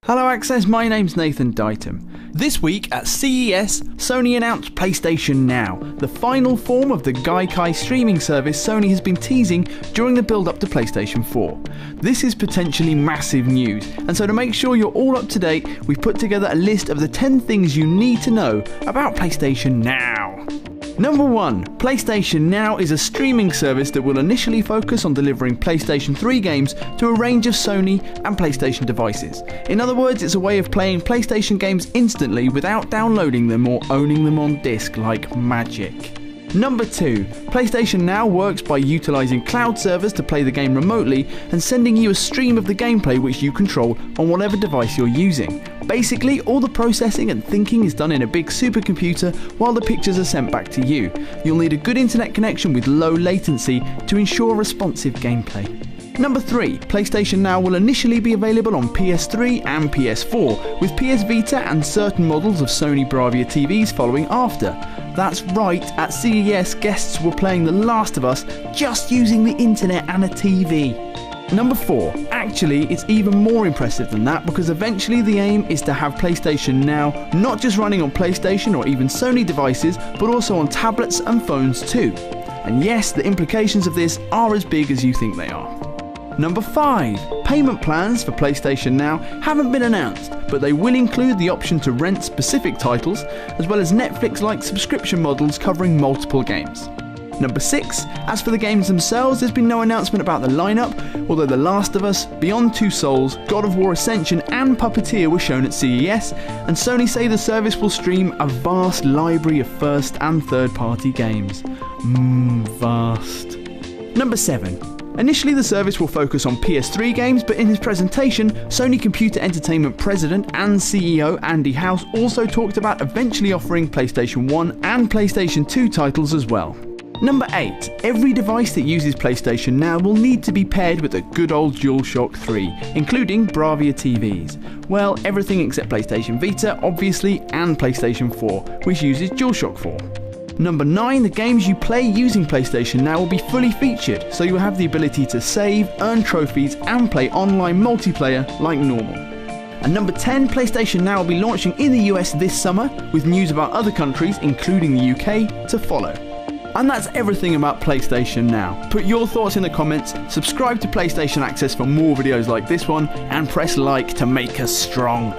Hello Access, my name's Nathan Dighton. This week at CES, Sony announced PlayStation Now, the final form of the Gaikai streaming service Sony has been teasing during the build-up to PlayStation 4. This is potentially massive news, and so to make sure you're all up to date, we've put together a list of the 10 things you need to know about PlayStation Now. Number 1. PlayStation Now is a streaming service that will initially focus on delivering PlayStation 3 games to a range of Sony and PlayStation devices. In other words, it's a way of playing PlayStation games instantly without downloading them or owning them on disc like magic. Number 2. PlayStation Now works by utilising cloud servers to play the game remotely and sending you a stream of the gameplay which you control on whatever device you're using. Basically, all the processing and thinking is done in a big supercomputer while the pictures are sent back to you. You'll need a good internet connection with low latency to ensure responsive gameplay. Number 3. PlayStation Now will initially be available on PS3 and PS4, with PS Vita and certain models of Sony Bravia TVs following after. That's right, at CES guests were playing The Last of Us just using the internet and a TV. Number 4. Actually, it's even more impressive than that because eventually the aim is to have PlayStation Now not just running on PlayStation or even Sony devices, but also on tablets and phones too. And yes, the implications of this are as big as you think they are. Number 5. Payment plans for PlayStation Now haven't been announced, but they will include the option to rent specific titles, as well as Netflix-like subscription models covering multiple games. Number 6. As for the games themselves, there's been no announcement about the lineup, although The Last of Us, Beyond Two Souls, God of War Ascension and Puppeteer were shown at CES, and Sony say the service will stream a vast library of first and third party games. Vast. Number 7. Initially the service will focus on PS3 games, but in his presentation, Sony Computer Entertainment President and CEO Andy House also talked about eventually offering PlayStation 1 and PlayStation 2 titles as well. Number 8. Every device that uses PlayStation Now will need to be paired with a good old DualShock 3, including Bravia TVs. Well, everything except PlayStation Vita, obviously, and PlayStation 4, which uses DualShock 4. Number 9. The games you play using PlayStation Now will be fully featured, so you'll have the ability to save, earn trophies, and play online multiplayer like normal. And number 10. PlayStation Now will be launching in the US this summer, with news about other countries, including the UK, to follow. And that's everything about PlayStation Now. Put your thoughts in the comments, subscribe to PlayStation Access for more videos like this one, and press like to make us strong.